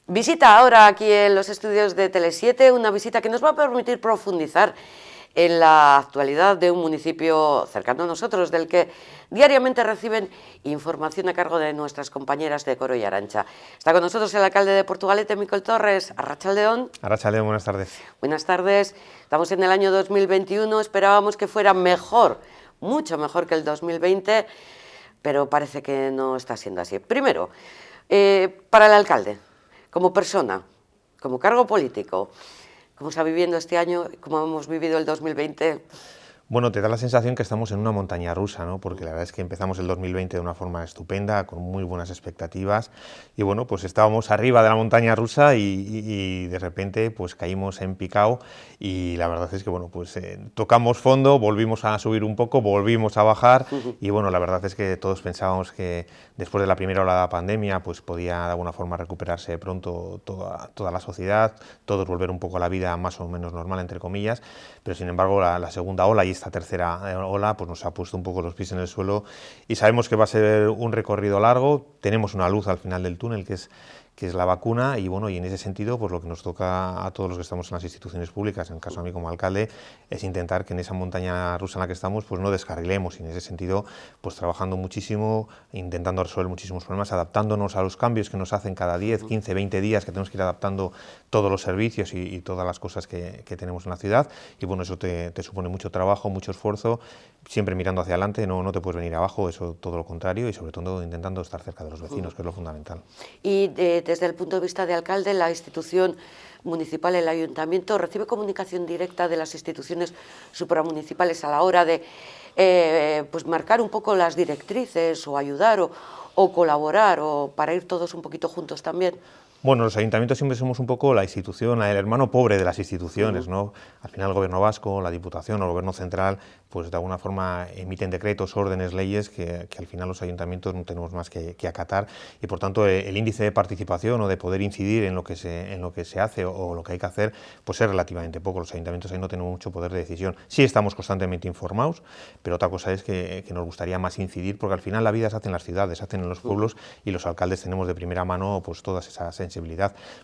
Visita ahora aquí en los estudios de Tele7, una visita que nos va a permitir profundizar en la actualidad de un municipio cercano a nosotros, del que diariamente reciben información a cargo de nuestras compañeras de Coro y Arantxa. Está con nosotros el alcalde de Portugalete, Miquel Torres. Arratsaldeon. Arratsaldeon, buenas tardes. Buenas tardes. Estamos en el año 2021, esperábamos que fuera mejor, mucho mejor que el 2020, pero parece que no está siendo así. Primero, para el alcalde, como persona, como cargo político, ¿cómo está viviendo este año? ¿Cómo hemos vivido el 2020? Bueno, te da la sensación que estamos en una montaña rusa, ¿no? Porque la verdad es que empezamos el 2020 de una forma estupenda, con muy buenas expectativas, y bueno, pues estábamos arriba de la montaña rusa y de repente pues caímos en picado, y la verdad es que bueno, pues tocamos fondo, volvimos a subir un poco, volvimos a bajar, y bueno, la verdad es que todos pensábamos que después de la primera ola de la pandemia pues podía de alguna forma recuperarse pronto toda la sociedad, todos volver un poco a la vida más o menos normal, entre comillas, pero sin embargo la segunda ola y esta tercera ola pues nos ha puesto un poco los pies en el suelo, y sabemos que va a ser un recorrido largo. Tenemos una luz al final del túnel que es la vacuna, y bueno, y en ese sentido pues lo que nos toca a todos los que estamos en las instituciones públicas, en el caso a mí como alcalde, es intentar que en esa montaña rusa en la que estamos pues no descarrilemos, y en ese sentido pues trabajando muchísimo, intentando resolver muchísimos problemas, adaptándonos a los cambios que nos hacen cada 10, 15, 20 días, que tenemos que ir adaptando todos los servicios y todas las cosas que tenemos en la ciudad, y bueno, eso te supone mucho trabajo, mucho esfuerzo, siempre mirando hacia adelante, no te puedes venir abajo, eso todo lo contrario, y sobre todo intentando estar cerca de los vecinos, que es lo fundamental. Y desde el punto de vista de alcalde, la institución municipal, el ayuntamiento, recibe comunicación directa de las instituciones supramunicipales a la hora de pues marcar un poco las directrices, o ayudar, o colaborar, o para ir todos un poquito juntos también. Bueno, los ayuntamientos siempre somos un poco la institución, el hermano pobre de las instituciones, ¿no? Al final el gobierno vasco, la diputación o el gobierno central, pues de alguna forma emiten decretos, órdenes, leyes que al final los ayuntamientos no tenemos más que acatar, y por tanto el índice de participación o de poder incidir en lo que se hace o lo que hay que hacer, pues es relativamente poco. Los ayuntamientos ahí no tenemos mucho poder de decisión. Sí estamos constantemente informados, pero otra cosa es que nos gustaría más incidir, porque al final la vida se hace en las ciudades, se hace en los pueblos, y los alcaldes tenemos de primera mano pues todas esas sensibilidades.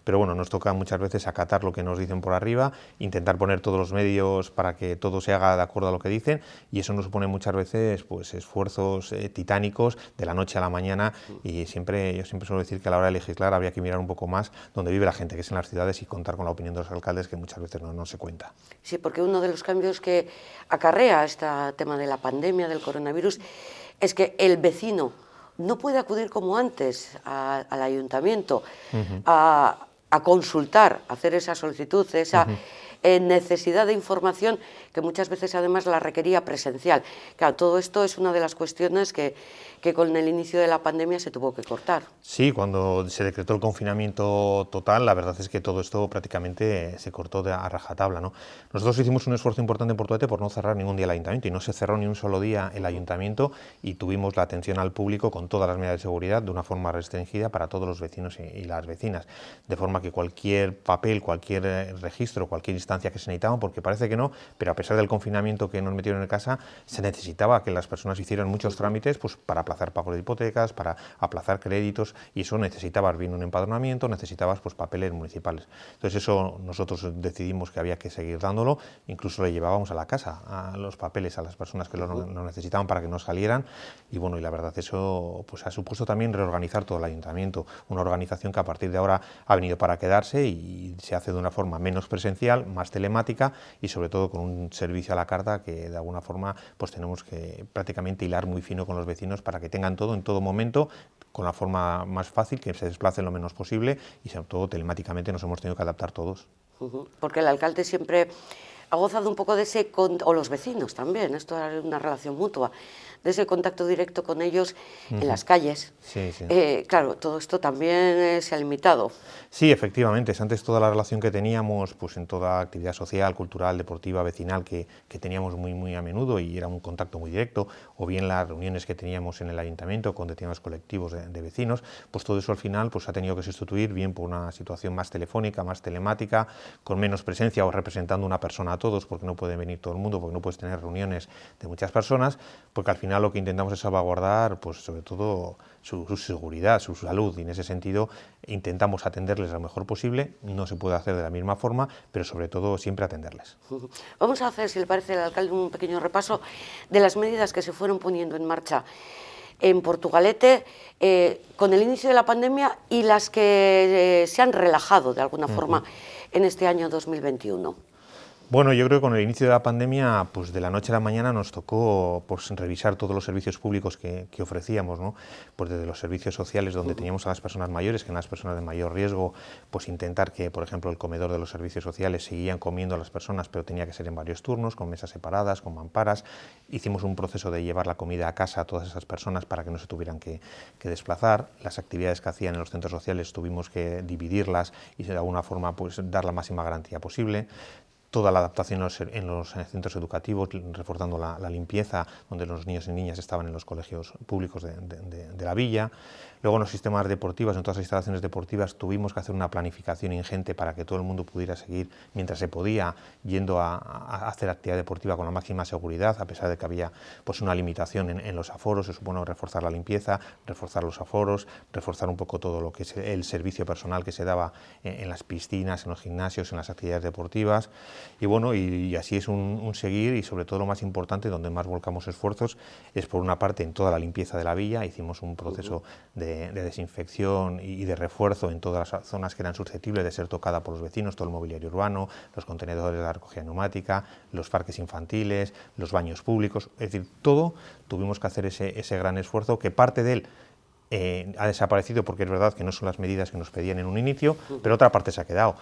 Pero bueno, nos toca muchas veces acatar lo que nos dicen por arriba, intentar poner todos los medios para que todo se haga de acuerdo a lo que dicen, y eso nos supone muchas veces pues esfuerzos titánicos de la noche a la mañana, y yo siempre suelo decir que a la hora de legislar habría que mirar un poco más donde vive la gente, que es en las ciudades, y contar con la opinión de los alcaldes, que muchas veces no se cuenta. Sí, porque uno de los cambios que acarrea este tema de la pandemia, del coronavirus, es que el vecino no puede acudir como antes al ayuntamiento a consultar, a hacer esa solicitud, esa necesidad de información que muchas veces además la requería presencial. Claro, todo esto es una de las cuestiones que con el inicio de la pandemia se tuvo que cortar. Sí, cuando se decretó el confinamiento total, la verdad es que todo esto prácticamente se cortó a rajatabla, ¿no? Nosotros hicimos un esfuerzo importante en Portugalete por no cerrar ningún día el ayuntamiento, y no se cerró ni un solo día el ayuntamiento, y tuvimos la atención al público con todas las medidas de seguridad de una forma restringida para todos los vecinos y las vecinas, de forma que cualquier papel, cualquier registro, cualquier instancia que se necesitaba, porque parece que no, pero a pesar del confinamiento que nos metieron en casa, se necesitaba que las personas hicieran muchos trámites pues para aplazar pagos de hipotecas, para aplazar créditos, y eso necesitabas bien un empadronamiento, necesitabas pues papeles municipales. Entonces eso nosotros decidimos que había que seguir dándolo, incluso le llevábamos a la casa a los papeles a las personas que lo necesitaban para que no salieran, y bueno, y la verdad eso pues ha supuesto también reorganizar todo el ayuntamiento, una organización que a partir de ahora ha venido para quedarse, y se hace de una forma menos presencial, más telemática, y sobre todo con un servicio a la carta que de alguna forma pues tenemos que prácticamente hilar muy fino con los vecinos para que tengan todo en todo momento, con la forma más fácil, que se desplacen lo menos posible, y sobre todo telemáticamente nos hemos tenido que adaptar todos. Porque el alcalde siempre ha gozado un poco de ese, o los vecinos también, esto es una relación mutua, de ese contacto directo con ellos en las calles. Sí, sí. Claro, todo esto también se ha limitado. Sí, efectivamente, es antes toda la relación que teníamos pues en toda actividad social, cultural, deportiva, vecinal que teníamos muy a menudo, y era un contacto muy directo, o bien las reuniones que teníamos en el ayuntamiento con determinados colectivos de vecinos, pues todo eso al final pues ha tenido que sustituir bien por una situación más telefónica, más telemática, con menos presencia o representando una persona a todos, porque no puede venir todo el mundo, porque no puedes tener reuniones de muchas personas, porque al final lo que intentamos es salvaguardar, pues sobre todo su seguridad, su salud, y en ese sentido intentamos atenderles lo mejor posible. No se puede hacer de la misma forma, pero sobre todo siempre atenderles. Vamos a hacer, si le parece al alcalde, un pequeño repaso de las medidas que se fueron poniendo en marcha en Portugalete con el inicio de la pandemia y las que se han relajado de alguna forma en este año 2021. Bueno, yo creo que con el inicio de la pandemia, pues de la noche a la mañana nos tocó pues revisar todos los servicios públicos que ofrecíamos, ¿no? Pues desde los servicios sociales, donde teníamos a las personas mayores, que eran las personas de mayor riesgo, pues intentar que, por ejemplo, el comedor de los servicios sociales seguían comiendo a las personas, pero tenía que ser en varios turnos, con mesas separadas, con mamparas. Hicimos un proceso de llevar la comida a casa a todas esas personas para que no se tuvieran que desplazar. Las actividades que hacían en los centros sociales tuvimos que dividirlas y de alguna forma pues dar la máxima garantía posible. Toda la adaptación en los centros educativos, reforzando la limpieza, donde los niños y niñas estaban en los colegios públicos de la villa. Luego en los sistemas deportivos, en todas las instalaciones deportivas, tuvimos que hacer una planificación ingente para que todo el mundo pudiera seguir, mientras se podía, yendo a hacer actividad deportiva con la máxima seguridad, a pesar de que había pues una limitación en los aforos. Se supone reforzar la limpieza, reforzar los aforos, reforzar un poco todo lo que es el servicio personal que se daba en las piscinas, en los gimnasios, en las actividades deportivas. Y bueno, y así es un seguir, y sobre todo lo más importante, donde más volcamos esfuerzos, es por una parte en toda la limpieza de la villa. Hicimos un proceso de desinfección y de refuerzo en todas las zonas que eran susceptibles de ser tocadas por los vecinos, todo el mobiliario urbano, los contenedores de la recogida neumática, los parques infantiles, los baños públicos, es decir, todo tuvimos que hacer ese gran esfuerzo, que parte de él ha desaparecido, porque es verdad que no son las medidas que nos pedían en un inicio, pero otra parte se ha quedado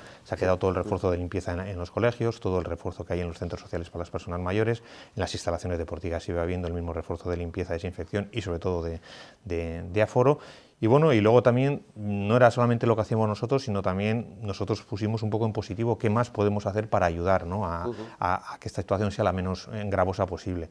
todo el refuerzo de limpieza en los colegios, todo el refuerzo que hay en los centros sociales para las personas mayores, en las instalaciones deportivas sigue habiendo el mismo refuerzo de limpieza, desinfección y sobre todo de aforo. Y bueno, y luego también no era solamente lo que hacíamos nosotros, sino también nosotros pusimos un poco en positivo qué más podemos hacer para ayudar, ¿no? a que esta situación sea la menos gravosa posible.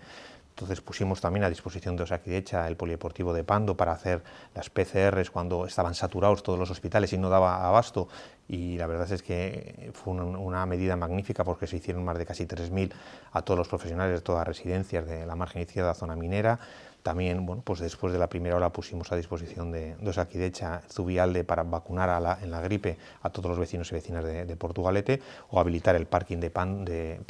Entonces pusimos también a disposición de Osakidetza el polideportivo de Pando para hacer las PCRs cuando estaban saturados todos los hospitales y no daba abasto, y la verdad es que fue una medida magnífica, porque se hicieron más de casi 3.000 a todos los profesionales de todas las residencias de la margen izquierda, zona minera. También, bueno, pues después de la primera ola pusimos a disposición de Osakidetza Zubialde para vacunar en la gripe a todos los vecinos y vecinas de Portugalete, o habilitar el parking de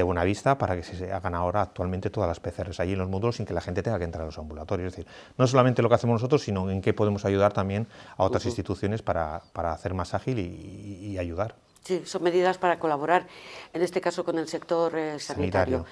Buenavista para que se hagan ahora actualmente todas las PCRs allí en los módulos sin que la gente tenga que entrar a los ambulatorios. Es decir, no solamente lo que hacemos nosotros, sino en qué podemos ayudar también a otras instituciones para hacer más ágil y ayudar. Sí, son medidas para colaborar, en este caso con el sector sanitario.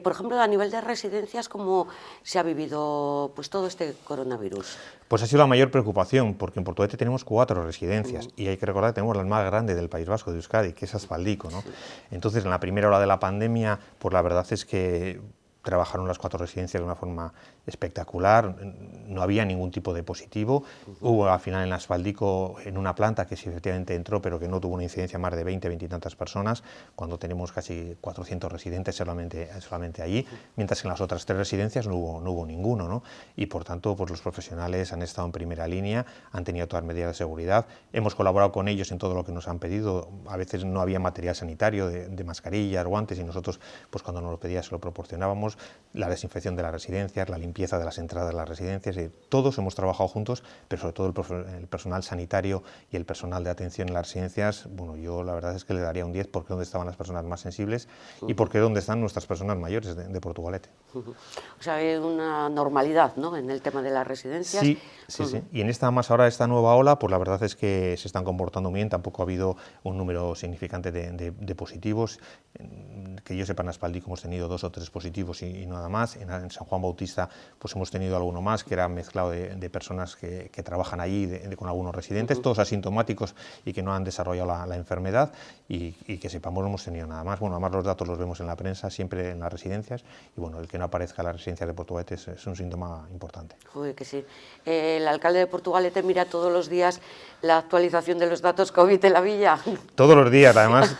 Por ejemplo, a nivel de residencias, ¿cómo se ha vivido pues todo este coronavirus? Pues ha sido la mayor preocupación, porque en Portugalete tenemos 4 residencias y hay que recordar que tenemos la más grande del País Vasco, de Euskadi, que es Aspaldico, ¿no? Sí. Entonces, en la primera ola de la pandemia, pues la verdad es que trabajaron las 4 residencias de una forma espectacular, no había ningún tipo de positivo. Hubo al final en Aspaldico, en una planta que sí efectivamente entró, pero que no tuvo una incidencia más de 20 y tantas personas, cuando tenemos casi 400 residentes solamente allí, mientras que en las otras 3 residencias no hubo ninguno, ¿no? Y por tanto, pues los profesionales han estado en primera línea, han tenido todas las medidas de seguridad, hemos colaborado con ellos en todo lo que nos han pedido. A veces no había material sanitario de mascarillas, guantes, y nosotros, pues cuando nos lo pedían, se lo proporcionábamos. La desinfección de las residencias, la limpieza de las entradas de las residencias, y todos hemos trabajado juntos, pero sobre todo el personal sanitario y el personal de atención en las residencias. Bueno, yo la verdad es que le daría un 10, porque es donde estaban las personas más sensibles y porque es donde están nuestras personas mayores de Portugalete. O sea, hay una normalidad, ¿no?, en el tema de las residencias. Sí. Y en esta nueva ola, pues la verdad es que se están comportando bien. Tampoco ha habido un número significante de positivos. Que yo sepa, en Aspaldico hemos tenido 2 o 3 positivos y nada más. En San Juan Bautista pues hemos tenido alguno más, que era mezclado de personas que trabajan allí con algunos residentes, todos asintomáticos y que no han desarrollado la enfermedad, y que sepamos no hemos tenido nada más. Bueno, además los datos los vemos en la prensa, siempre en las residencias, y bueno, el que no aparezca la residencia de Portugalete es un síntoma importante. Joder, que sí. El alcalde de Portugalete mira todos los días la actualización de los datos COVID en la villa. Todos los días, además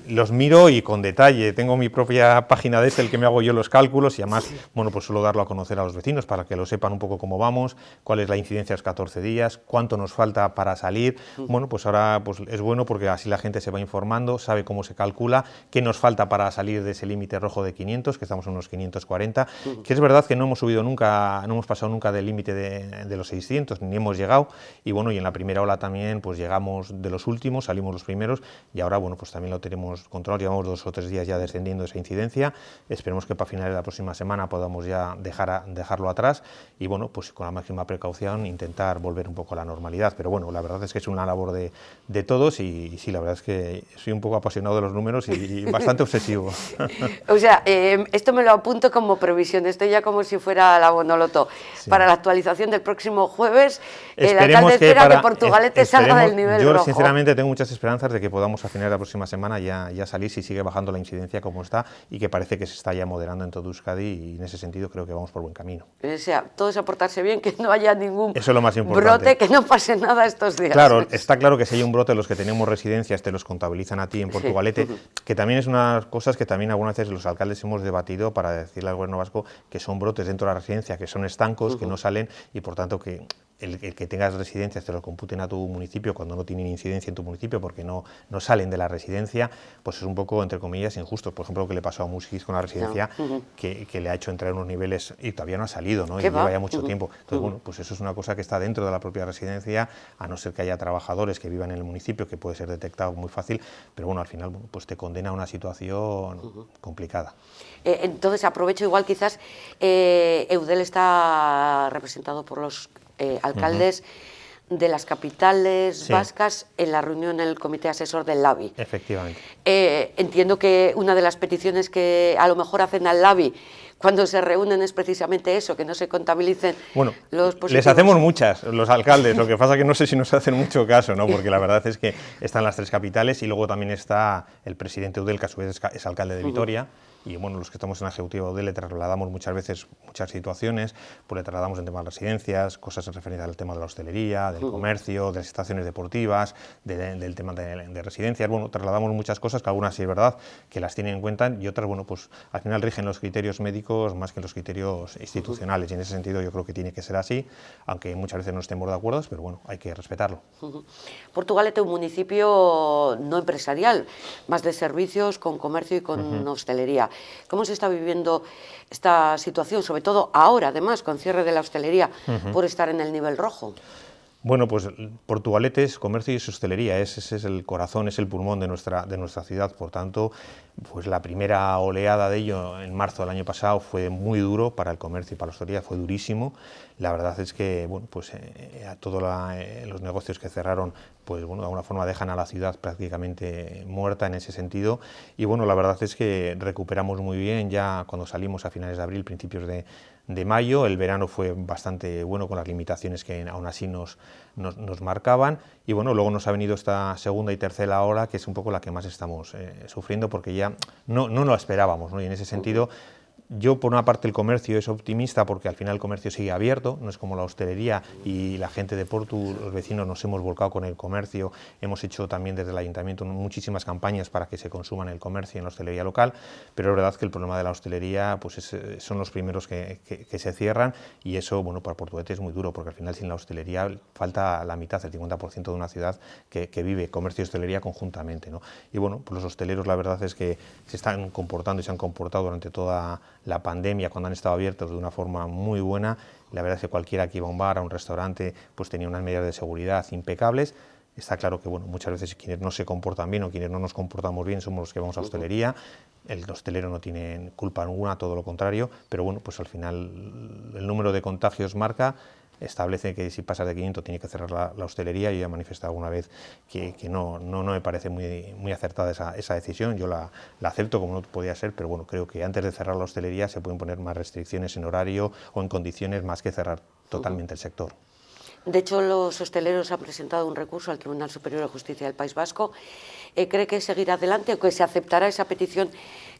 los miro y con detalle. Tengo mi propia página de Excel que me hago yo los cálculos y además, bueno, pues suelo darlo a conocer a los vecinos para que lo sepan un poco cómo vamos, cuál es la incidencia de los 14 días, cuánto nos falta para salir. Bueno, pues ahora pues es bueno porque así la gente se va informando, sabe cómo se calcula, qué nos falta para salir de ese límite rojo de 500, que estamos en unos 540, que es verdad que no hemos subido nunca, no hemos pasado nunca del límite de los 600, ni hemos llegado, y bueno, y en la primera ola también pues llegamos de los últimos, salimos los primeros, y ahora bueno, pues también lo tenemos controlado, llevamos 2 o 3 días ya descendiendo esa incidencia, esperemos que para finales de la próxima semana podamos ya dejarlo atrás, y bueno, pues con la máxima precaución intentar volver un poco a la normalidad, pero bueno, la verdad es que es una labor de todos, y sí, la verdad es que soy un poco apasionado de los números y bastante obsesivo. O sea, esto me lo apunto como previsión, esto ya como si fuera la Bonoloto. Sí. Para la actualización del próximo jueves, el alcalde espera que Portugalete salga del nivel rojo. Yo sinceramente tengo muchas esperanzas de que podamos a finales de la próxima semana ya salir si sigue bajando la incidencia como está y que parece que se está ya moderando en todo Euskadi y en ese sentido creo que vamos por buen camino. O sea, todo es aportarse bien, que no haya ningún Eso es lo más importante. Brote, que no pase nada estos días. Claro, está claro que si hay un brote, los que tenemos residencias te los contabilizan a ti en Portugalete, sí. Que también es una cosa que también algunas veces los alcaldes hemos debatido para decirle al gobierno vasco que son brotes dentro de la residencia, que son estancos, que no salen y por tanto que el que tengas residencias te lo computen a tu municipio cuando no tienen incidencia en tu municipio porque no salen de la residencia, pues es un poco, entre comillas, injusto. Por ejemplo, lo que le pasó a Musis con la residencia, que le ha hecho entrar en unos niveles y todavía no ha salido, ¿no? Y lleva ya mucho tiempo. Entonces, bueno, pues eso es una cosa que está dentro de la propia residencia, a no ser que haya trabajadores que vivan en el municipio, que puede ser detectado muy fácil, pero bueno, al final pues te condena a una situación complicada. Entonces, aprovecho igual quizás, Eudel está representado por los alcaldes de las capitales vascas en la reunión en el comité asesor del LABI. Efectivamente. Entiendo que una de las peticiones que a lo mejor hacen al LABI cuando se reúnen es precisamente eso, que no se contabilicen los positivos. Les hacemos muchas, los alcaldes, lo que pasa que no sé si nos hacen mucho caso, ¿no? Porque la verdad es que están las 3 capitales y luego también está el presidente Eudel, que a su vez es alcalde de Vitoria, y bueno, los que estamos en la ejecutiva Eudel le trasladamos muchas veces muchas situaciones, pues le trasladamos en temas de residencias, cosas en referencia al tema de la hostelería, del comercio, de las estaciones deportivas, del tema de residencias, bueno, trasladamos muchas cosas, que algunas sí es verdad que las tienen en cuenta y otras, bueno, pues al final rigen los criterios médicos más que los criterios institucionales y en ese sentido yo creo que tiene que ser así, aunque muchas veces no estemos de acuerdo, pero bueno, hay que respetarlo. Portugalete es un municipio no empresarial, más de servicios, con comercio y con hostelería. ¿Cómo se está viviendo esta situación, sobre todo ahora, además, con cierre de la hostelería, por estar en el nivel rojo? Bueno, pues Portugalete es comercio y es hostelería, ese es el corazón, es el pulmón de nuestra ciudad, por tanto, pues la primera oleada de ello en marzo del año pasado fue muy duro para el comercio y para la hostelería, fue durísimo. La verdad es que, bueno, pues a todos los negocios que cerraron, pues bueno, de alguna forma dejan a la ciudad prácticamente muerta en ese sentido y bueno, la verdad es que recuperamos muy bien ya cuando salimos a finales de abril, principios de mayo, el verano fue bastante bueno con las limitaciones que aún así nos marcaban y bueno, luego nos ha venido esta segunda y tercera ola que es un poco la que más estamos sufriendo porque ya no lo esperábamos, ¿no? Y en ese sentido yo por una parte el comercio es optimista porque al final el comercio sigue abierto, no es como la hostelería y la gente de Portu, los vecinos nos hemos volcado con el comercio, hemos hecho también desde el ayuntamiento muchísimas campañas para que se consuman el comercio en la hostelería local, pero es verdad que el problema de la hostelería pues son los primeros que se cierran y eso bueno para Portugalete es muy duro porque al final sin la hostelería falta la mitad, el 50% de una ciudad que vive comercio y hostelería conjuntamente, ¿no? Y bueno, pues los hosteleros la verdad es que se están comportando y se han comportado durante toda la pandemia cuando han estado abiertos de una forma muy buena. La verdad es que cualquiera que iba a un bar, a un restaurante, pues tenía unas medidas de seguridad impecables. Está claro que bueno, muchas veces quienes no se comportan bien o quienes no nos comportamos bien somos los que vamos a hostelería. El hostelero no tiene culpa alguna, todo lo contrario, pero bueno, pues al final el número de contagios marca, establece que si pasa de 500 tiene que cerrar la hostelería. Yo ya he manifestado alguna vez que no me parece muy acertada esa decisión, yo la acepto como no podía ser, pero bueno, creo que antes de cerrar la hostelería se pueden poner más restricciones en horario o en condiciones más que cerrar totalmente el sector. De hecho, los hosteleros han presentado un recurso al Tribunal Superior de Justicia del País Vasco. ¿Cree que seguirá adelante o que se aceptará esa petición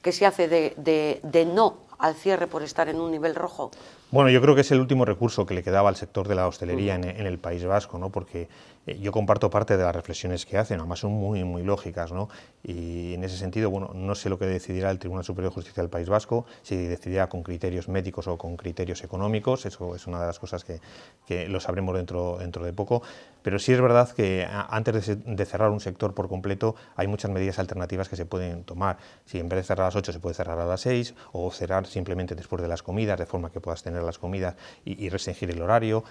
que se hace de no al cierre por estar en un nivel rojo? Bueno, yo creo que es el último recurso que le quedaba al sector de la hostelería en el País Vasco, ¿no? Porque yo comparto parte de las reflexiones que hacen, además son muy, muy lógicas, ¿no? Y en ese sentido, bueno, no sé lo que decidirá el Tribunal Superior de Justicia del País Vasco, si decidirá con criterios médicos o con criterios económicos, eso es una de las cosas que lo sabremos dentro de poco, pero sí es verdad que antes de cerrar un sector por completo hay muchas medidas alternativas que se pueden tomar. Si en vez de cerrar a las 8 se puede cerrar a las 6 o cerrar simplemente después de las comidas, de forma que puedas tener las comidas y restringir el horario,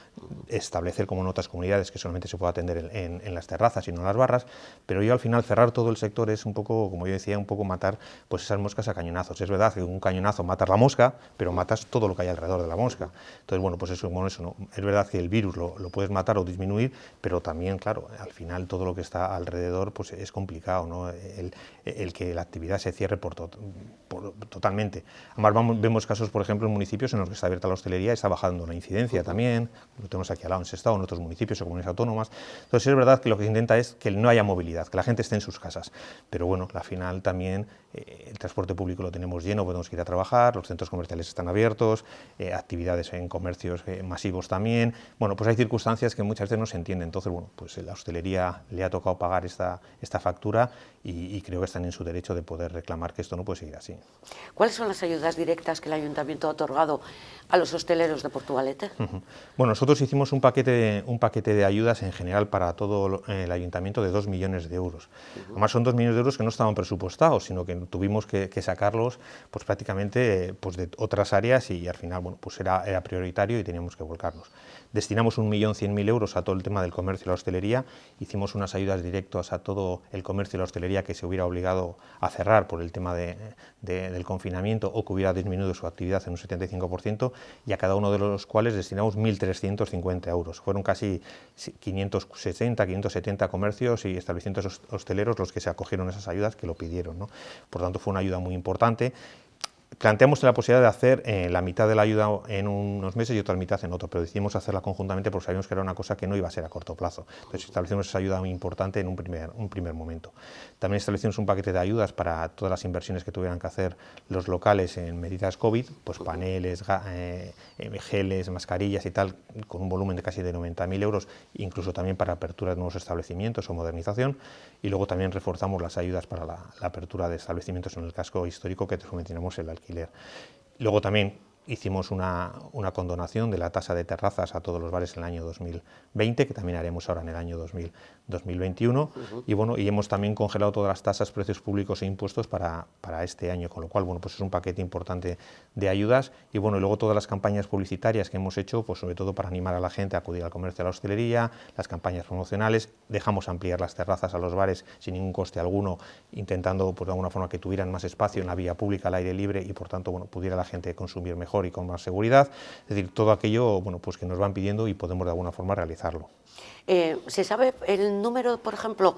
establecer como en otras comunidades que solamente se pueda atender en las terrazas y no en las barras, pero yo al final cerrar todo el sector es un poco, como yo decía, un poco matar pues esas moscas a cañonazos. Es verdad que un cañonazo matas la mosca, pero matas todo lo que hay alrededor de la mosca. Entonces, bueno, pues eso, bueno, eso no. Es verdad que el virus lo puedes matar o disminuir, pero también, claro, al final todo lo que está alrededor pues es complicado, ¿no? El que la actividad se cierre totalmente. Además, vemos casos, por ejemplo, en municipios en los que está abierta la hostelería y está bajando la incidencia también, lo tenemos aquí al lado en Sestao, en otros municipios o comunidades autónomas. Entonces es verdad que lo que se intenta es que no haya movilidad, que la gente esté en sus casas, pero bueno, al final también el transporte público lo tenemos lleno, podemos ir a trabajar, los centros comerciales están abiertos, actividades en comercios masivos también. Bueno, pues hay circunstancias que muchas veces no se entienden, entonces bueno, pues la hostelería le ha tocado pagar esta factura y creo que están en su derecho de poder reclamar que esto no puede seguir así. ¿Cuáles son las ayudas directas que el Ayuntamiento ha otorgado a los hosteleros de Portugalete? Bueno, nosotros hicimos un paquete de ayudas en general para todo el Ayuntamiento de 2 millones de euros. Además son 2 millones de euros que no estaban presupuestados, sino que tuvimos que sacarlos pues prácticamente pues de otras áreas y al final bueno, pues era prioritario y teníamos que volcarnos. Destinamos 1.100.000 euros a todo el tema del comercio y la hostelería, hicimos unas ayudas directas a todo el comercio y la hostelería que se hubiera obligado a cerrar por el tema del confinamiento o que hubiera disminuido su actividad en un 75%, y a cada uno de los cuales destinamos 1.350 euros. Fueron casi 560, 570 comercios y establecimientos hosteleros los que se acogieron a esas ayudas, que lo pidieron, ¿no? Por tanto, fue una ayuda muy importante. Planteamos la posibilidad de hacer la mitad de la ayuda en unos meses y otra mitad en otro, pero decidimos hacerla conjuntamente porque sabíamos que era una cosa que no iba a ser a corto plazo. Entonces establecimos esa ayuda muy importante en un primer momento. También establecimos un paquete de ayudas para todas las inversiones que tuvieran que hacer los locales en medidas COVID, pues paneles, geles, mascarillas y tal, con un volumen de casi de 90.000 euros, incluso también para apertura de nuevos establecimientos o modernización. Y luego también reforzamos las ayudas para la apertura de establecimientos en el casco histórico, que subvencionamos el alquiler. Luego también hicimos una condonación de la tasa de terrazas a todos los bares en el año 2020, que también haremos ahora en el año 2021, y bueno, y hemos también congelado todas las tasas, precios públicos e impuestos para este año, con lo cual, bueno, pues es un paquete importante de ayudas, y bueno, y luego todas las campañas publicitarias que hemos hecho, pues sobre todo para animar a la gente a acudir al comercio, a la hostelería, las campañas promocionales, dejamos ampliar las terrazas a los bares sin ningún coste alguno, intentando, pues de alguna forma, que tuvieran más espacio en la vía pública, al aire libre, y por tanto, bueno, pudiera la gente consumir mejor y con más seguridad, es decir, todo aquello bueno, pues que nos van pidiendo y podemos de alguna forma realizarlo. ¿Se sabe el número, por ejemplo,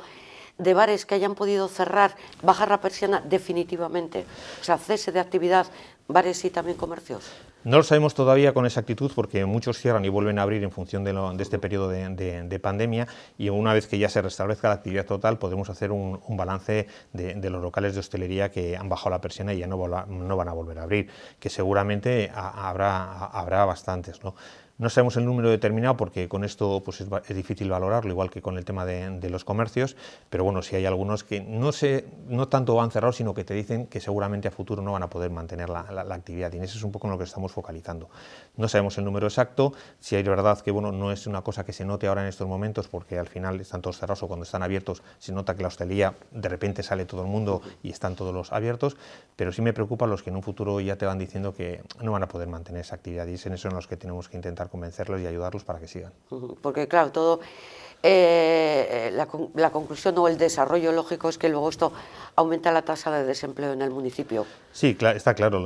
de bares que hayan podido cerrar, bajar la persiana definitivamente? O sea, cese de actividad, bares y también comercios. No lo sabemos todavía con exactitud porque muchos cierran y vuelven a abrir en función de este periodo de pandemia, y una vez que ya se restablezca la actividad total podremos hacer un balance de los locales de hostelería que han bajado la persiana y ya no van a volver a abrir, que seguramente habrá bastantes, ¿no? No sabemos el número determinado porque con esto pues es difícil valorarlo, igual que con el tema de los comercios, pero bueno, sí hay algunos que no tanto han cerrado, sino que te dicen que seguramente a futuro no van a poder mantener la actividad, y eso es un poco en lo que estamos focalizando. No sabemos el número exacto, si hay verdad que bueno, no es una cosa que se note ahora en estos momentos, porque al final están todos cerrados, o cuando están abiertos se nota que la hostelería de repente sale todo el mundo y están todos los abiertos, pero sí me preocupan los que en un futuro ya te van diciendo que no van a poder mantener esa actividad, y es en eso en los que tenemos que intentar convencerlos y ayudarlos para que sigan. Porque claro, todo la conclusión o el desarrollo lógico es que luego esto aumenta la tasa de desempleo en el municipio. Sí, está claro,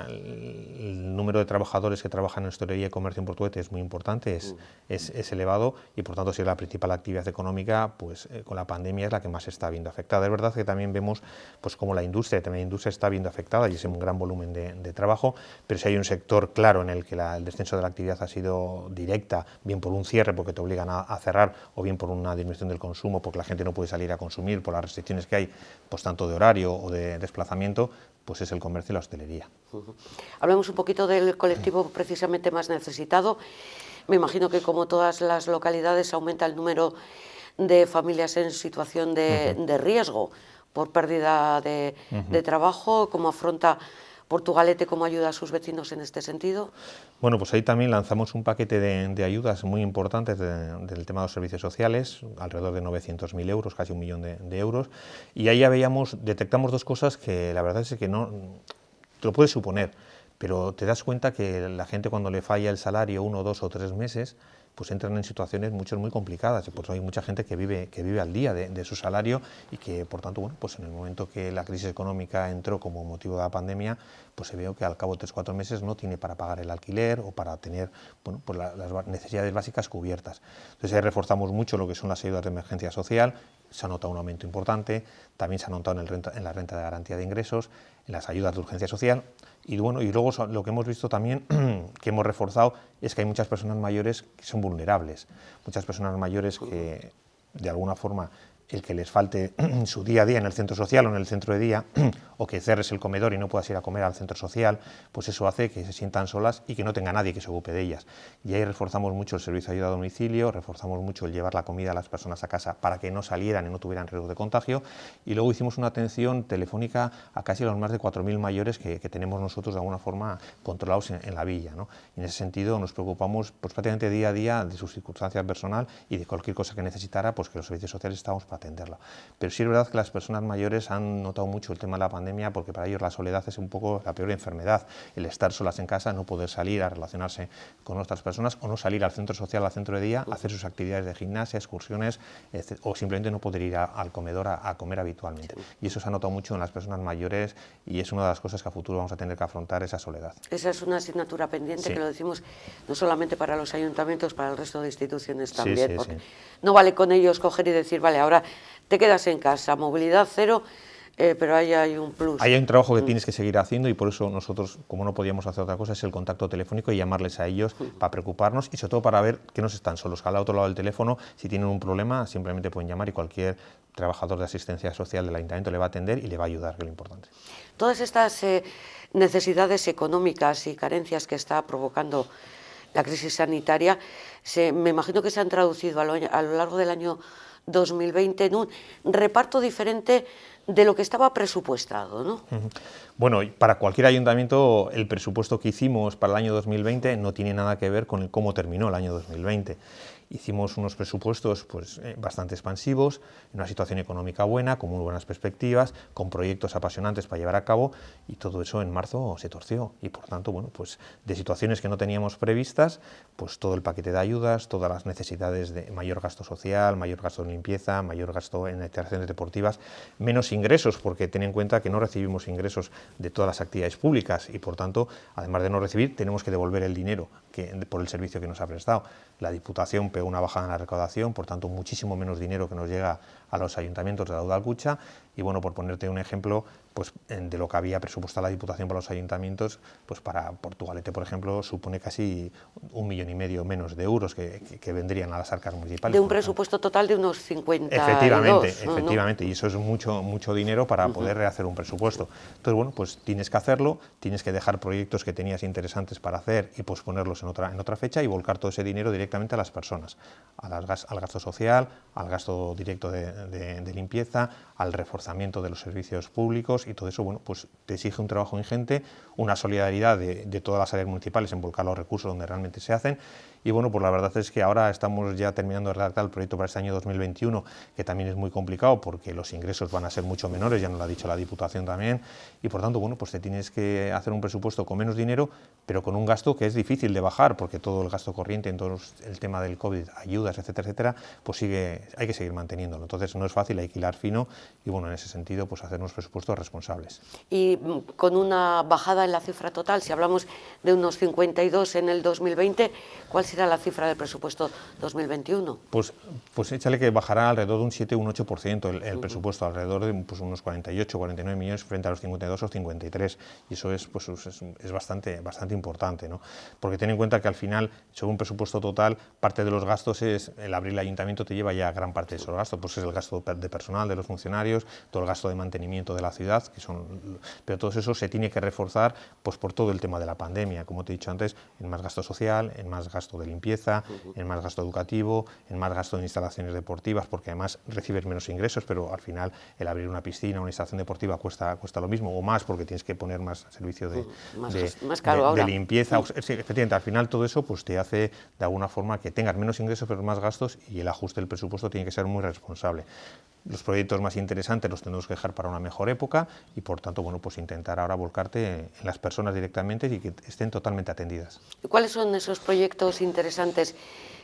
el número de trabajadores que trabajan en hostelería y comercio en Portuete es muy importante, es elevado y por tanto si es la principal actividad económica, pues con la pandemia es la que más se está viendo afectada. Es verdad que también vemos pues como la industria está viendo afectada y es un gran volumen de trabajo, pero si hay un sector claro en el que el descenso de la actividad ha sido directa, bien por un cierre porque te obligan a cerrar o bien por una disminución del consumo porque la gente no puede salir a consumir por las restricciones que hay, pues tanto de horario o de desplazamiento, pues es el comercio y la hostelería. Hablemos un poquito del colectivo precisamente más necesitado. Me imagino que como todas las localidades aumenta el número de familias en situación de riesgo por pérdida de trabajo. ¿Cómo afronta Portugalete, cómo ayuda a sus vecinos en este sentido? Bueno, pues ahí también lanzamos un paquete de ayudas muy importantes del tema de los servicios sociales, alrededor de 900.000 euros, casi 1 millón de euros, y ahí ya detectamos dos cosas que la verdad es que no te lo puedes suponer, pero te das cuenta que la gente cuando le falla el salario 1, 2 o 3 meses, pues entran en situaciones muy complicadas y pues hay mucha gente que vive al día de su salario y que por tanto, bueno, pues en el momento que la crisis económica entró como motivo de la pandemia, pues se vio que al cabo de 3 o 4 meses no tiene para pagar el alquiler o para tener, bueno, pues las necesidades básicas cubiertas. Entonces ahí reforzamos mucho lo que son las ayudas de emergencia social, se ha notado un aumento importante, también se ha notado en la renta de garantía de ingresos, en las ayudas de urgencia social. Y bueno, y luego lo que hemos visto también, que hemos reforzado, es que hay muchas personas mayores que son vulnerables, muchas personas mayores que de alguna forma el que les falte su día a día en el centro social o en el centro de día, o que cerres el comedor y no puedas ir a comer al centro social, pues eso hace que se sientan solas y que no tenga nadie que se ocupe de ellas. Y ahí reforzamos mucho el servicio de ayuda a domicilio, reforzamos mucho el llevar la comida a las personas a casa para que no salieran y no tuvieran riesgo de contagio, y luego hicimos una atención telefónica a casi los más de 4.000 mayores que tenemos nosotros de alguna forma controlados en la villa, ¿no? Y en ese sentido nos preocupamos pues prácticamente día a día de sus circunstancias personal y de cualquier cosa que necesitara, pues que los servicios sociales estamos para atenderlo. Pero sí es verdad que las personas mayores han notado mucho el tema de la pandemia porque para ellos la soledad es un poco la peor enfermedad, el estar solas en casa, no poder salir a relacionarse con otras personas o no salir al centro social, al centro de día, a hacer sus actividades de gimnasia, excursiones o simplemente no poder ir al comedor a comer habitualmente. Y eso se ha notado mucho en las personas mayores y es una de las cosas que a futuro vamos a tener que afrontar, esa soledad. Esa es una asignatura pendiente, sí, que lo decimos no solamente para los ayuntamientos, para el resto de instituciones también, porque no vale con ellos coger y decir, vale, ahora te quedas en casa, movilidad cero, pero ahí hay un plus. Ahí hay un trabajo que tienes que seguir haciendo y por eso nosotros, como no podíamos hacer otra cosa, es el contacto telefónico y llamarles a ellos para preocuparnos y sobre todo para ver que no están solos, que al otro lado del teléfono, si tienen un problema, simplemente pueden llamar y cualquier trabajador de asistencia social del ayuntamiento le va a atender y le va a ayudar, que es lo importante. Todas estas necesidades económicas y carencias que está provocando la crisis sanitaria, me imagino que se han traducido a lo largo del año 2020 en un reparto diferente de lo que estaba presupuestado, ¿no? Bueno, para cualquier ayuntamiento el presupuesto que hicimos para el año 2020 no tiene nada que ver con cómo terminó el año 2020. Hicimos unos presupuestos pues, bastante expansivos, en una situación económica buena, con muy buenas perspectivas, con proyectos apasionantes para llevar a cabo y todo eso en marzo se torció y por tanto, bueno, pues de situaciones que no teníamos previstas, pues todo el paquete de ayudas, todas las necesidades de mayor gasto social, mayor gasto en limpieza, mayor gasto en instalaciones deportivas, menos ingresos, porque ten en cuenta que no recibimos ingresos de todas las actividades públicas y por tanto, además de no recibir, tenemos que devolver el dinero por el servicio que nos ha prestado. La Diputación pegó una bajada en la recaudación, por tanto muchísimo menos dinero que nos llega a los ayuntamientos de la Udalkutxa y bueno, por ponerte un ejemplo, pues de lo que había presupuestado la Diputación para los ayuntamientos, pues para Portugalete, por ejemplo, supone casi 1,5 millones menos de euros que vendrían a las arcas municipales. De un presupuesto total de unos 52. Efectivamente, ¿no? Y eso es mucho dinero para poder rehacer un presupuesto. Entonces, bueno, pues tienes que hacerlo, tienes que dejar proyectos que tenías interesantes para hacer y posponerlos en otra fecha y volcar todo ese dinero directamente a las personas, al gasto social, al gasto directo de limpieza, al reforzamiento de los servicios públicos y todo eso, bueno, pues te exige un trabajo ingente, una solidaridad de todas las áreas municipales en volcar los recursos donde realmente se hacen y bueno, pues la verdad es que ahora estamos ya terminando de redactar el proyecto para este año 2021, que también es muy complicado porque los ingresos van a ser mucho menores, ya nos lo ha dicho la Diputación también, y por tanto, bueno, pues te tienes que hacer un presupuesto con menos dinero, pero con un gasto que es difícil de bajar, porque todo el gasto corriente, en todo el tema del COVID, ayudas, etcétera, etcétera, pues hay que seguir manteniéndolo. Entonces no es fácil, hay que hilar fino y bueno, en ese sentido, pues hacer unos presupuestos responsables. Y con una bajada en la cifra total, si hablamos de unos 52 en el 2020, ¿cuál será la cifra del presupuesto 2021? Pues échale que bajará alrededor de un 7 o un 8% el presupuesto, alrededor de pues, unos 48, 49 millones frente a los 52 o 53, y eso es bastante importante, ¿no? Porque ten en cuenta que al final, sobre un presupuesto total, parte de los gastos es, el abrir el ayuntamiento te lleva ya gran parte de esos gastos, pues es el gasto de personal, de los funcionarios, todo el gasto de mantenimiento de la ciudad, pero todo eso se tiene que reforzar pues por todo el tema de la pandemia, como te he dicho antes, en más gasto social, en más gasto de limpieza, en más gasto educativo, en más gasto de instalaciones deportivas, porque además recibes menos ingresos, pero al final el abrir una piscina, una instalación deportiva cuesta lo mismo o más, porque tienes que poner más servicio de limpieza. Sí, efectivamente, al final todo eso pues te hace de alguna forma que tengas menos ingresos pero más gastos, y el ajuste del presupuesto tiene que ser muy responsable. Los proyectos más interesantes los tenemos que dejar para una mejor época y por tanto, bueno, pues intentar ahora volcarte en las personas directamente y que estén totalmente atendidas. ¿Cuáles son esos proyectos interesantes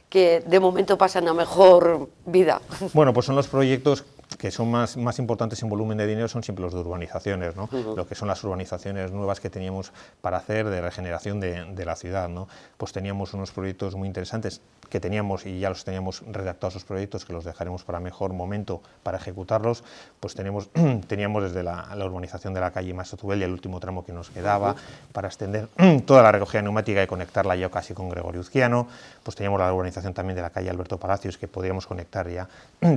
que de momento pasan a mejor vida? Bueno, pues son los proyectos que son más importantes en volumen de dinero, son siempre los de urbanizaciones, ¿no? Lo que son las urbanizaciones nuevas que teníamos para hacer de regeneración de la ciudad, ¿no? Pues teníamos unos proyectos muy interesantes que teníamos y ya los teníamos redactados los proyectos, que los dejaremos para mejor momento para ejecutarlos. Pues teníamos desde la urbanización de la calle Maestro Zubeldía, el último tramo que nos quedaba, para extender toda la recogida neumática y conectarla ya casi con Gregorio Uzquiano. Pues teníamos la urbanización también de la calle Alberto Palacios, que podríamos conectar ya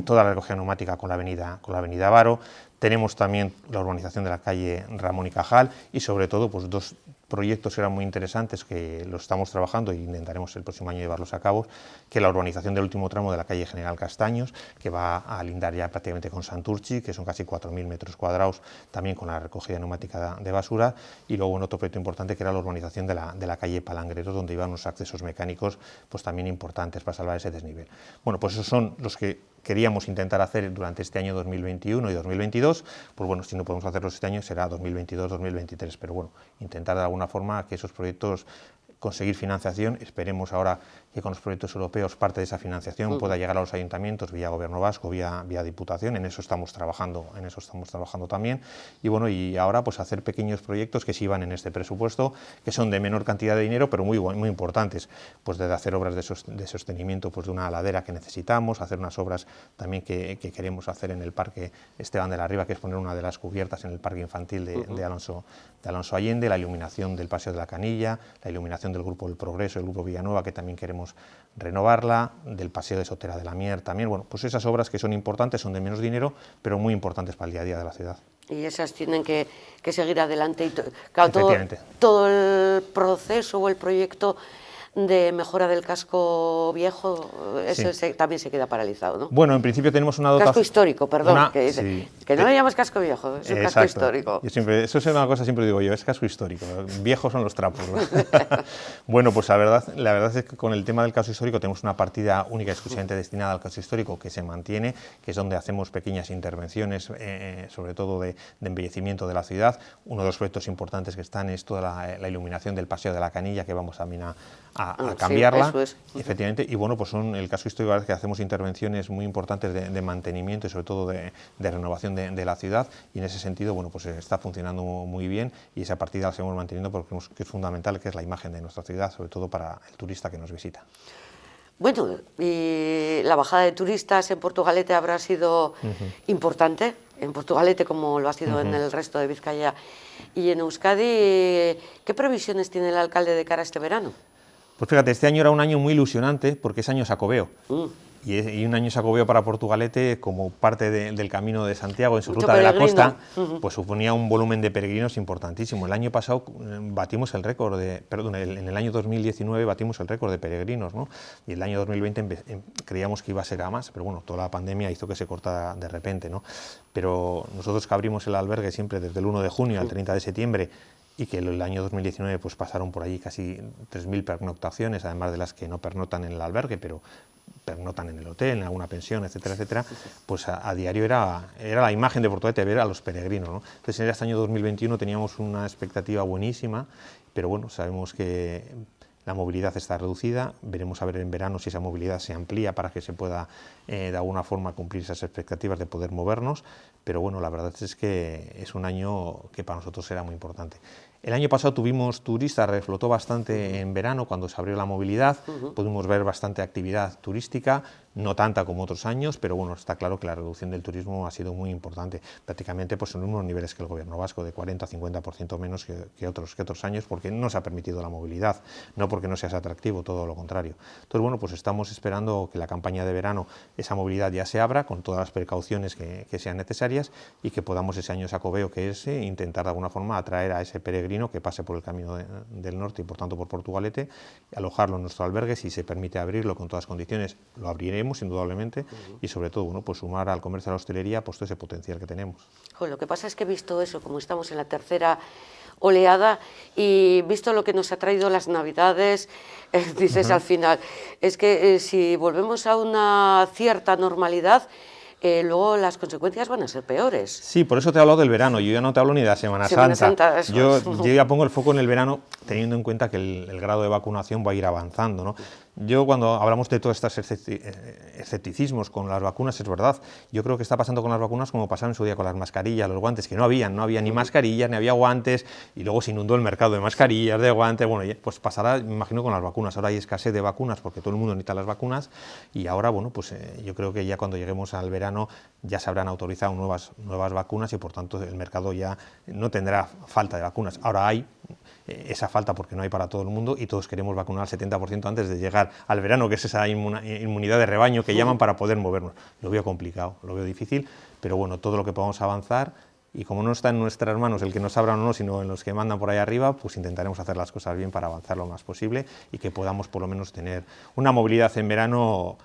toda la recogida neumática con la avenida Varo. Tenemos también la urbanización de la calle Ramón y Cajal y sobre todo pues dos proyectos que eran muy interesantes que los estamos trabajando e intentaremos el próximo año llevarlos a cabo, que la urbanización del último tramo de la calle General Castaños, que va a lindar ya prácticamente con Santurchi, que son casi 4.000 metros cuadrados, también con la recogida neumática de basura, y luego un otro proyecto importante que era la urbanización de la calle Palangreros, donde iban unos accesos mecánicos pues también importantes para salvar ese desnivel. Bueno, pues esos son los que queríamos intentar hacer durante este año 2021 y 2022, pues bueno, si no podemos hacerlos este año será 2022-2023, pero bueno, intentar de alguna forma que esos proyectos conseguir financiación. Esperemos ahora que con los proyectos europeos parte de esa financiación pueda llegar a los ayuntamientos vía Gobierno Vasco, vía Diputación. En eso estamos trabajando también. Y bueno, y ahora pues hacer pequeños proyectos que sí van en este presupuesto, que son de menor cantidad de dinero, pero muy importantes. Pues desde hacer obras de sostenimiento pues de una ladera que necesitamos, hacer unas obras también que queremos hacer en el Parque Esteban de la Riva, que es poner una de las cubiertas en el Parque Infantil de Alonso Allende, la iluminación del Paseo de la Canilla, la iluminación del Grupo del Progreso, el Grupo Villanueva, que también queremos renovarla, del Paseo de Sotera de la Mier también. Bueno, pues esas obras que son importantes, son de menos dinero, pero muy importantes para el día a día de la ciudad. Y esas tienen que seguir adelante. Y claro, todo el proceso o el proyecto de mejora del casco viejo, eso sí, también se queda paralizado, ¿no? Bueno, en principio tenemos una dotación... Casco histórico, perdón, que no le llamas casco viejo, es un casco histórico. Eso es una cosa, siempre digo yo, es casco histórico, viejos son los trapos, ¿no? Bueno, pues la verdad es que con el tema del casco histórico tenemos una partida única exclusivamente destinada al casco histórico que se mantiene, que es donde hacemos pequeñas intervenciones, sobre todo de embellecimiento de la ciudad. Uno de los proyectos importantes que están es toda la iluminación del Paseo de la Canilla, que vamos también a cambiarla, sí, eso es. Efectivamente, y bueno, pues son el casco histórico que hacemos intervenciones muy importantes de mantenimiento y sobre todo de renovación de la ciudad, y en ese sentido, bueno, pues está funcionando muy bien y esa partida la seguimos manteniendo porque creemos que es fundamental, que es la imagen de nuestra ciudad, sobre todo para el turista que nos visita. Bueno, y la bajada de turistas en Portugalete habrá sido importante, en Portugalete como lo ha sido en el resto de Vizcaya y en Euskadi. ¿Qué previsiones tiene el alcalde de cara a este verano? Pues fíjate, este año era un año muy ilusionante porque es año Xacobeo. Y un año Xacobeo para Portugalete, como parte del Camino de Santiago en su ruta de la costa, pues suponía un volumen de peregrinos importantísimo. El año pasado batimos el récord en el año 2019 batimos el récord de peregrinos, ¿no? Y el año 2020 creíamos que iba a ser a más, pero bueno, toda la pandemia hizo que se cortara de repente, ¿no? Pero nosotros que abrimos el albergue siempre desde el 1 de junio al 30 de septiembre, y que el año 2019 pues pasaron por allí casi 3.000 pernoctaciones, además de las que no pernoctan en el albergue, pero pernoctan en el hotel, en alguna pensión, etcétera, etcétera, pues a diario era la imagen de Portugalete ver a los peregrinos, ¿no? Entonces en este año 2021 teníamos una expectativa buenísima, pero bueno, sabemos que la movilidad está reducida, veremos a ver en verano si esa movilidad se amplía para que se pueda de alguna forma cumplir esas expectativas de poder movernos, pero bueno, la verdad es que es un año que para nosotros será muy importante. El año pasado tuvimos turistas, reflotó bastante en verano cuando se abrió la movilidad, pudimos ver bastante actividad turística, no tanta como otros años, pero bueno, está claro que la reducción del turismo ha sido muy importante, prácticamente pues en unos niveles que el gobierno vasco, de 40-50% menos que otros años, porque no se ha permitido la movilidad, no porque no sea atractivo, todo lo contrario. Entonces bueno, pues estamos esperando que la campaña de verano, esa movilidad ya se abra con todas las precauciones que sean necesarias y que podamos ese año Xacobeo que es intentar de alguna forma atraer a ese peregrino que pase por el camino del norte y por tanto por Portugalete, alojarlo en nuestro albergue, si se permite abrirlo con todas las condiciones, lo abriremos indudablemente y sobre todo bueno, pues sumar al comercio, a la hostelería, pues todo ese potencial que tenemos. Lo que pasa es que he visto eso, como estamos en la tercera oleada y visto lo que nos ha traído las Navidades, dices al final, es que si volvemos a una cierta normalidad, luego las consecuencias van a ser peores. Sí, por eso te he hablado del verano, yo ya no te hablo ni de la Semana Santa. Yo ya pongo el foco en el verano teniendo en cuenta que el grado de vacunación va a ir avanzando, ¿no? Yo cuando hablamos de todos estos escepticismos con las vacunas, es verdad, yo creo que está pasando con las vacunas como pasaba en su día con las mascarillas, los guantes, que no había ni mascarillas, ni había guantes, y luego se inundó el mercado de mascarillas, de guantes, bueno, pues pasará, me imagino, con las vacunas. Ahora hay escasez de vacunas porque todo el mundo necesita las vacunas, y ahora, bueno, pues yo creo que ya cuando lleguemos al verano ya se habrán autorizado nuevas vacunas y por tanto el mercado ya no tendrá falta de vacunas. Ahora hay esa falta porque no hay para todo el mundo y todos queremos vacunar al 70% antes de llegar al verano, que es esa inmunidad de rebaño que llaman para poder movernos. Lo veo complicado, lo veo difícil, pero bueno, todo lo que podamos avanzar y como no está en nuestras manos el que nos abran o no, sino en los que mandan por ahí arriba, pues intentaremos hacer las cosas bien para avanzar lo más posible y que podamos por lo menos tener una movilidad en verano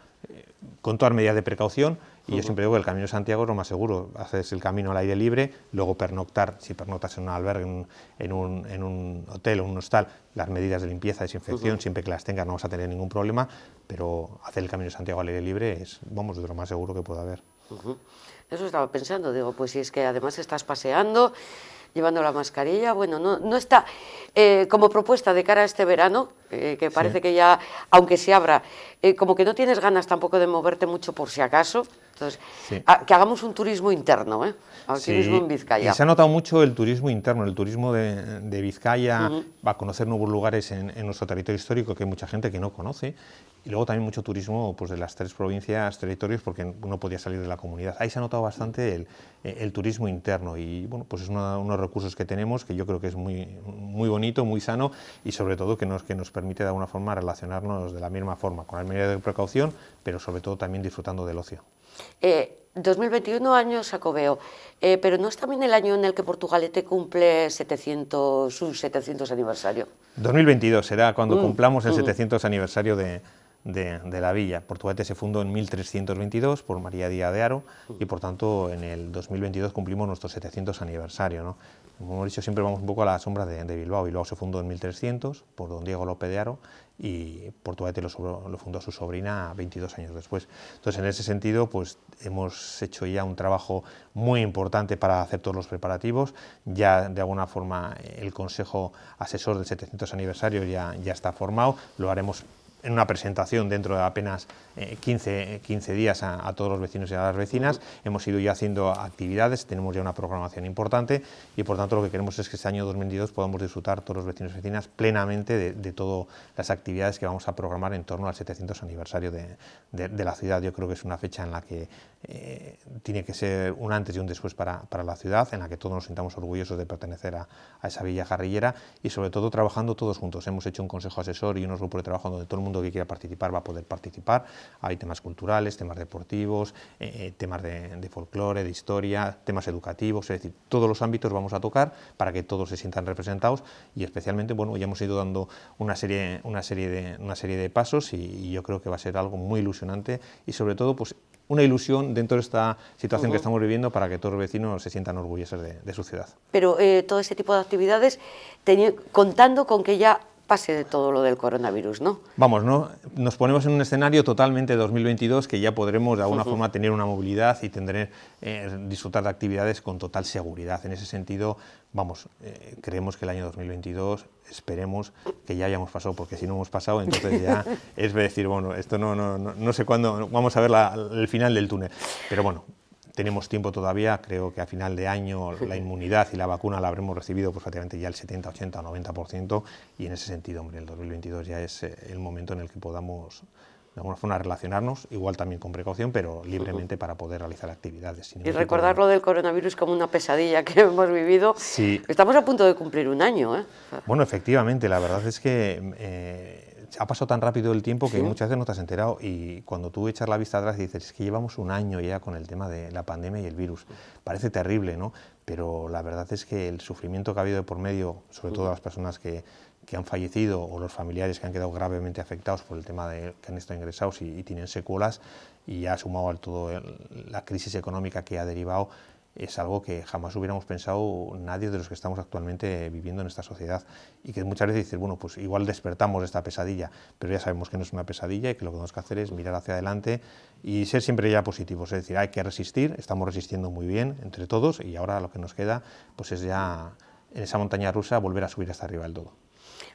con todas medidas de precaución. Y yo siempre digo que el Camino de Santiago es lo más seguro, haces el camino al aire libre, luego pernoctar, si pernoctas en un albergue, en un hotel o un hostal, las medidas de limpieza, desinfección, siempre que las tengas no vas a tener ningún problema, pero hacer el Camino de Santiago al aire libre es, vamos, de lo más seguro que pueda haber. Eso estaba pensando, digo, pues si es que además estás paseando, llevando la mascarilla, bueno, no está como propuesta de cara a este verano, que parece que ya, aunque se abra, como que no tienes ganas tampoco de moverte mucho por si acaso, entonces, que hagamos un turismo interno, aquí mismo en Vizcaya. Y se ha notado mucho el turismo interno, el turismo de Vizcaya, va a conocer nuevos lugares en nuestro territorio histórico que hay mucha gente que no conoce, y luego también mucho turismo pues, de las 3 provincias, territorios, porque no podía salir de la comunidad. Ahí se ha notado bastante el turismo interno y bueno, pues es uno de los recursos que tenemos que yo creo que es muy bonito, muy sano y sobre todo que nos permite de alguna forma relacionarnos de la misma forma, con las medidas de precaución, pero sobre todo también disfrutando del ocio. 2021 año Xacobeo, pero ¿no es también el año en el que Portugalete cumple su 700 aniversario? 2022 será cuando cumplamos el 700 aniversario de la villa. Portugalete se fundó en 1322 por María Díaz de Haro y por tanto en el 2022 cumplimos nuestro 700 aniversario, ¿no? Como hemos dicho, siempre vamos un poco a la sombra de Bilbao. Bilbao se fundó en 1300 por don Diego López de Haro y Portugalete lo fundó su sobrina 22 años después. Entonces, en ese sentido, pues hemos hecho ya un trabajo muy importante para hacer todos los preparativos. Ya, de alguna forma, el Consejo Asesor del 700 aniversario ya está formado. Lo haremos en una presentación dentro de apenas 15 días a todos los vecinos y a las vecinas. Hemos ido ya haciendo actividades, tenemos ya una programación importante y por tanto lo que queremos es que este año 2022 podamos disfrutar todos los vecinos y vecinas plenamente de todas las actividades que vamos a programar en torno al 700 aniversario de la ciudad. Yo creo que es una fecha en la que tiene que ser un antes y un después para la ciudad, en la que todos nos sintamos orgullosos de pertenecer a esa villa jarrillera y sobre todo trabajando todos juntos. Hemos hecho un consejo asesor y unos grupos de trabajo donde todo el mundo mundo que quiera participar va a poder participar. Hay temas culturales, temas deportivos, temas de folclore, de historia, temas educativos, es decir, todos los ámbitos vamos a tocar para que todos se sientan representados y especialmente, bueno, ya hemos ido dando una serie de pasos y yo creo que va a ser algo muy ilusionante y sobre todo, pues, una ilusión dentro de esta situación que estamos viviendo para que todos los vecinos se sientan orgullosos de su ciudad. Pero todo ese tipo de actividades contando con que ya pase de todo lo del coronavirus, ¿no? Vamos, ¿no? Nos ponemos en un escenario totalmente 2022 que ya podremos de alguna forma tener una movilidad y disfrutar de actividades con total seguridad. En ese sentido, vamos, creemos que el año 2022 esperemos que ya hayamos pasado, porque si no hemos pasado, entonces ya es decir, bueno, esto no sé cuándo vamos a ver el final del túnel, pero bueno. Tenemos tiempo todavía, creo que a final de año la inmunidad y la vacuna la habremos recibido pues prácticamente ya el 70, 80 o 90% y en ese sentido, hombre, el 2022 ya es el momento en el que podamos de alguna forma relacionarnos, igual también con precaución, pero libremente para poder realizar actividades. Y recordar lo del coronavirus como una pesadilla que hemos vivido. Sí. Estamos a punto de cumplir un año, ¿eh? Bueno, efectivamente, la verdad es que ha pasado tan rápido el tiempo que muchas veces no te has enterado y cuando tú echas la vista atrás y dices, es que llevamos un año ya con el tema de la pandemia y el virus. Parece terrible, ¿no? Pero la verdad es que el sufrimiento que ha habido de por medio, sobre todo las personas que han fallecido o los familiares que han quedado gravemente afectados por el tema de que han estado ingresados y tienen secuelas, y ha sumado a todo la crisis económica que ha derivado, es algo que jamás hubiéramos pensado nadie de los que estamos actualmente viviendo en esta sociedad y que muchas veces dices, bueno, pues igual despertamos de esta pesadilla, pero ya sabemos que no es una pesadilla y que lo que tenemos que hacer es mirar hacia adelante y ser siempre ya positivos, es decir, hay que resistir, estamos resistiendo muy bien entre todos y ahora lo que nos queda pues es ya en esa montaña rusa volver a subir hasta arriba del todo.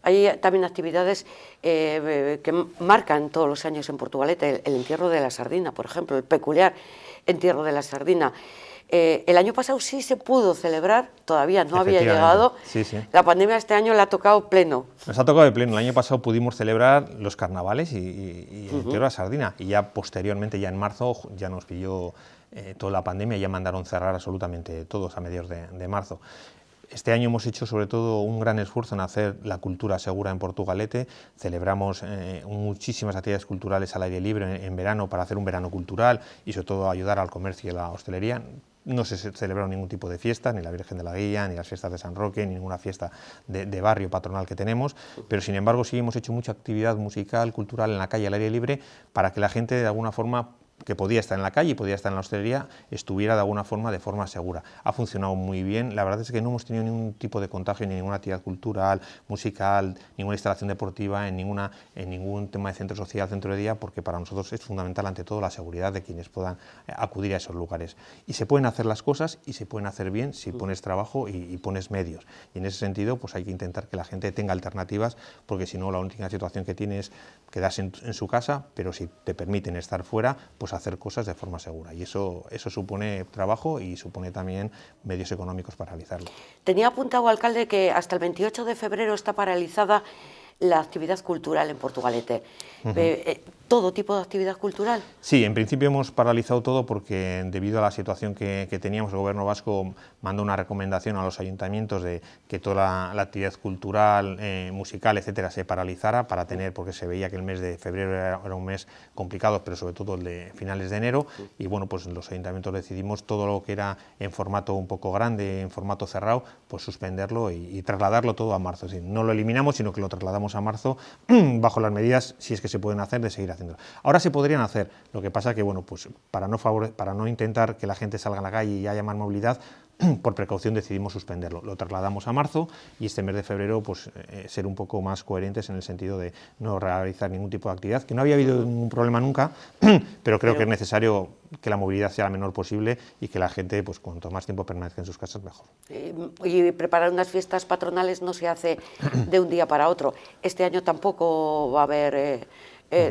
Hay también actividades que marcan todos los años en Portugalete, el entierro de la sardina, por ejemplo, el peculiar entierro de la sardina. El año pasado sí se pudo celebrar, todavía no había llegado. Sí, sí. La pandemia este año le ha tocado pleno. Nos ha tocado de pleno. El año pasado pudimos celebrar los carnavales y el entierro de la sardina. Y ya posteriormente, ya en marzo, ya nos pilló toda la pandemia y ya mandaron cerrar absolutamente todos a mediados de marzo. Este año hemos hecho sobre todo un gran esfuerzo en hacer la cultura segura en Portugalete. Celebramos muchísimas actividades culturales al aire libre en verano para hacer un verano cultural y sobre todo ayudar al comercio y a la hostelería. No se celebraron ningún tipo de fiesta, ni la Virgen de la Guía, ni las fiestas de San Roque, ni ninguna fiesta de barrio patronal que tenemos, pero sin embargo sí hemos hecho mucha actividad musical, cultural en la calle al aire libre para que la gente de alguna forma que podía estar en la calle y podía estar en la hostelería, estuviera de alguna forma de forma segura. Ha funcionado muy bien, la verdad es que no hemos tenido ningún tipo de contagio, ni ninguna actividad cultural, musical, ninguna instalación deportiva, en ningún tema de centro social, centro de día, porque para nosotros es fundamental ante todo la seguridad de quienes puedan acudir a esos lugares. Y se pueden hacer las cosas y se pueden hacer bien si pones trabajo y pones medios. Y en ese sentido pues hay que intentar que la gente tenga alternativas, porque si no la única situación que tiene es quedarse en su casa, pero si te permiten estar fuera, pues hacer cosas de forma segura y eso supone trabajo y supone también medios económicos para realizarlo. Tenía apuntado, alcalde, que hasta el 28 de febrero está paralizada la actividad cultural en Portugalete. ¿Todo tipo de actividad cultural? Sí, en principio hemos paralizado todo porque debido a la situación que teníamos, el Gobierno vasco mandó una recomendación a los ayuntamientos de que toda la actividad cultural, musical, etcétera, se paralizara para tener, porque se veía que el mes de febrero era un mes complicado, pero sobre todo el de finales de enero, y bueno, pues los ayuntamientos decidimos todo lo que era en formato un poco grande, en formato cerrado, pues suspenderlo y trasladarlo todo a marzo. Es decir, no lo eliminamos, sino que lo trasladamos a marzo bajo las medidas, si es que se pueden hacer, de seguir haciéndolo. Ahora se podrían hacer, lo que pasa que, bueno, pues para no intentar que la gente salga a la calle y haya más movilidad, por precaución decidimos suspenderlo. Lo trasladamos a marzo y este mes de febrero pues ser un poco más coherentes en el sentido de no realizar ningún tipo de actividad, que no había habido ningún problema nunca, pero creo que es necesario que la movilidad sea la menor posible y que la gente, pues cuanto más tiempo permanezca en sus casas, mejor. Y preparar unas fiestas patronales no se hace de un día para otro. Este año tampoco va a haber...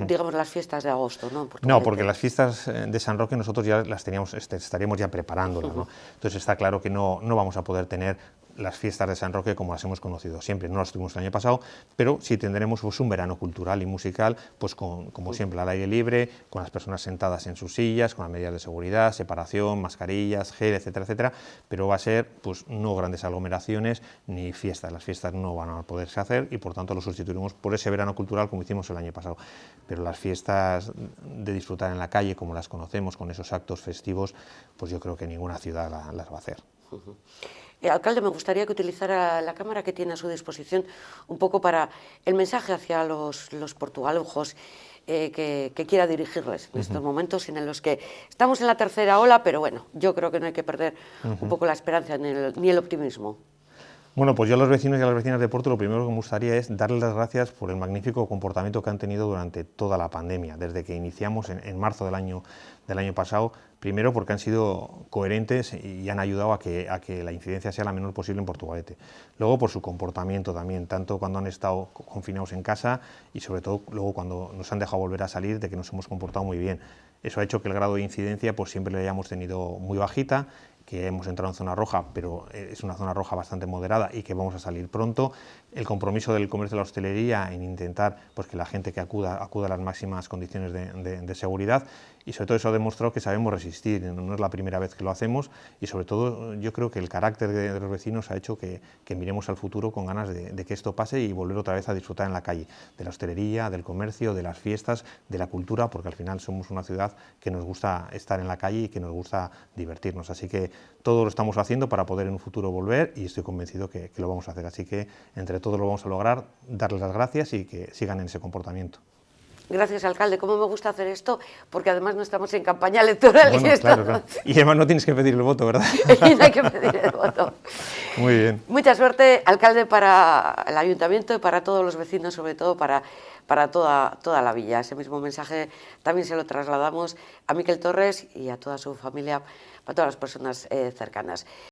digamos las fiestas de agosto, ¿no? No, porque las fiestas de San Roque nosotros ya las teníamos, estaríamos ya preparándolas, ¿no? Entonces está claro que no vamos a poder tener las fiestas de San Roque como las hemos conocido siempre. No las tuvimos el año pasado, pero sí tendremos pues, un verano cultural y musical, pues como siempre, al aire libre, con las personas sentadas en sus sillas, con las medidas de seguridad, separación, mascarillas, gel, etcétera, etcétera, pero va a ser pues no grandes aglomeraciones ni fiestas. Las fiestas no van a poderse hacer y por tanto lo sustituiremos por ese verano cultural como hicimos el año pasado. Pero las fiestas de disfrutar en la calle, como las conocemos, con esos actos festivos, pues yo creo que ninguna ciudad las va a hacer. Alcalde, me gustaría que utilizara la cámara que tiene a su disposición un poco para el mensaje hacia los portugalujos que quiera dirigirles en estos momentos en los que estamos en la tercera ola, pero bueno, yo creo que no hay que perder un poco la esperanza ni el optimismo. Bueno, pues yo a los vecinos y a las vecinas de Porto lo primero que me gustaría es darles las gracias por el magnífico comportamiento que han tenido durante toda la pandemia, desde que iniciamos en marzo del año pasado, primero porque han sido coherentes y han ayudado a que la incidencia sea la menor posible en Portugalete. Luego por su comportamiento también, tanto cuando han estado confinados en casa y sobre todo luego cuando nos han dejado volver a salir, de que nos hemos comportado muy bien. Eso ha hecho que el grado de incidencia pues siempre lo hayamos tenido muy bajita, que hemos entrado en zona roja, pero es una zona roja bastante moderada y que vamos a salir pronto. El compromiso del comercio de la hostelería en intentar pues, que la gente que acuda a las máximas condiciones de seguridad, y sobre todo eso ha demostrado que sabemos resistir, no es la primera vez que lo hacemos, y sobre todo yo creo que el carácter de los vecinos ha hecho que miremos al futuro con ganas de que esto pase y volver otra vez a disfrutar en la calle, de la hostelería, del comercio, de las fiestas, de la cultura, porque al final somos una ciudad que nos gusta estar en la calle y que nos gusta divertirnos, así que todo lo estamos haciendo para poder en un futuro volver y estoy convencido que lo vamos a hacer, así que entre todos lo vamos a lograr, darles las gracias y que sigan en ese comportamiento. Gracias, alcalde. ¿Cómo me gusta hacer esto? Porque además no estamos en campaña electoral. Bueno, claro. Y además no tienes que pedir el voto, ¿verdad? Y no hay que pedir el voto. Muy bien. Mucha suerte, alcalde, para el ayuntamiento y para todos los vecinos, sobre todo para toda la villa. Ese mismo mensaje también se lo trasladamos a Miquel Torres y a toda su familia, a todas las personas cercanas.